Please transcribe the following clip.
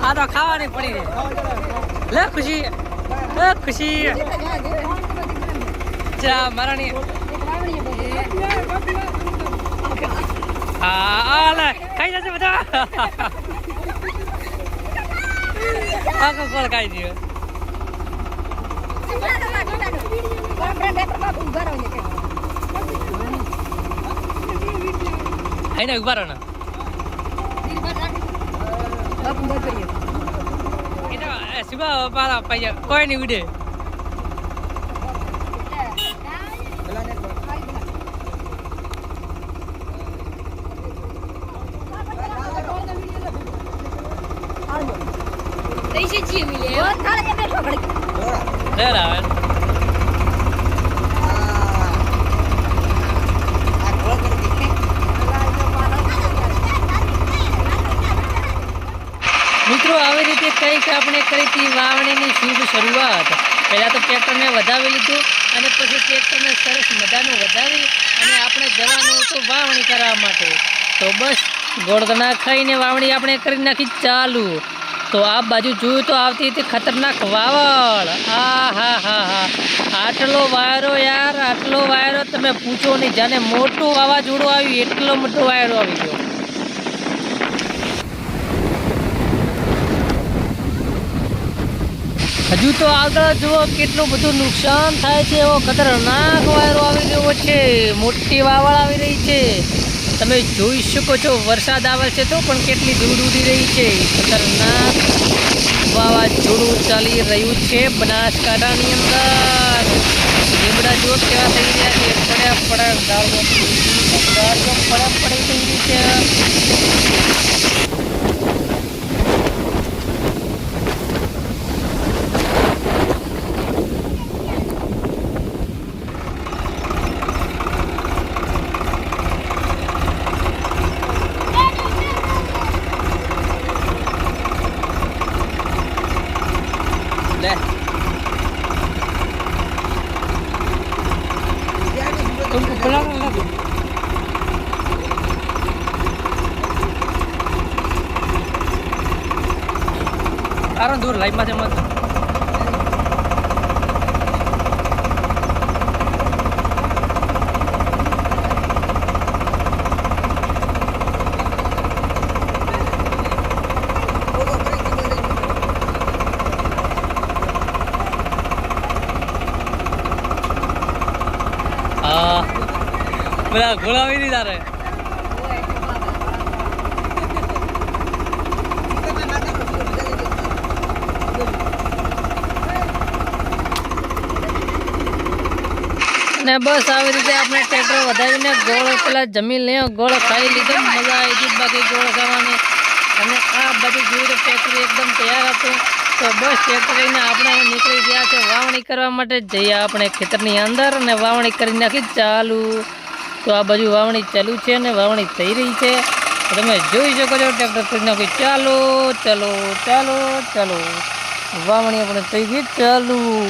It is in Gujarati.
આ તો ખાવાની પડી રે લે ખુશી જા મારાની હા લે ખાઈ જશે બધા આખો કોળ ખાઈ દે આઈને ઉભા રહો ને શિવા પારા પૈયા કોઈ નહીં ઉડે पैसे चाहिए मिले और थाला के बैठो खड़े रे रावण મિત્રો આવી રીતે કંઈક આપણે કરી હતી વાવણીની શુભ શરૂઆત પહેલાં તો ટ્રેક્ટરને વધાવી લીધું અને પછી ટ્રેક્ટરને સરસ મજાનું વધાવી અને આપણે જવાનું હતું વાવણી કરવા માટે તો બસ ગોળગણા ખાઈને વાવણી આપણે કરી નાખી ચાલુ તો આ બાજુ જોયું તો આવતી હતી ખતરનાક વાવળ હા આટલો વાયરો યાર આટલો વાયરો તમે પૂછો નહીં જાણે મોટું વાવાઝોડું આવ્યું એટલો મોટો વાયરો આવી ગયો હજુ તો આગળ જુઓ કેટલું બધું નુકસાન થાય છે એવો ખતરનાક વાયરો આવી ગયો છે મોટી વાવળ આવી રહી છે તમે જોઈ શકો છો વરસાદ આવે છે તો પણ કેટલી દૂર ઉડી રહી છે ખતરનાક વાવાઝોડું ચાલી રહ્યું છે બનાસકાંઠાની અંદર લીમડા જુઓ કેવા થઈ રહ્યા છે પડ્યા ડાળો પડી થઈ રહી છે तुमको खुला ना लगे आराम दूर लाइव में मत બધા ઘોડાવી નહીં તારે ને બસ આવી રીતે આપણે ટ્રેક્ટર વધારીને ગોળ પેલા જમીન લે ગોળ ખાઈ લીધો મજા આવી ગઈ બાકી ગોળ ખાવાની અને આ બધું જોયું તો ટ્રેક્ટર એકદમ તૈયાર હતું તો બસ ટ્રેક્ટર લઈને આપણે નીકળી ગયા છે વાવણી કરવા માટે જઈએ આપણે ખેતરની અંદર અને વાવણી કરી નાખી ચાલુ તો આ બાજુ વાવણી ચાલુ છે અને વાવણી થઈ રહી છે તમે જોઈ શકો છો ટ્રેક્ટર કરી નાખી ચાલો વાવણી આપણે થઈ ગઈ ચાલુ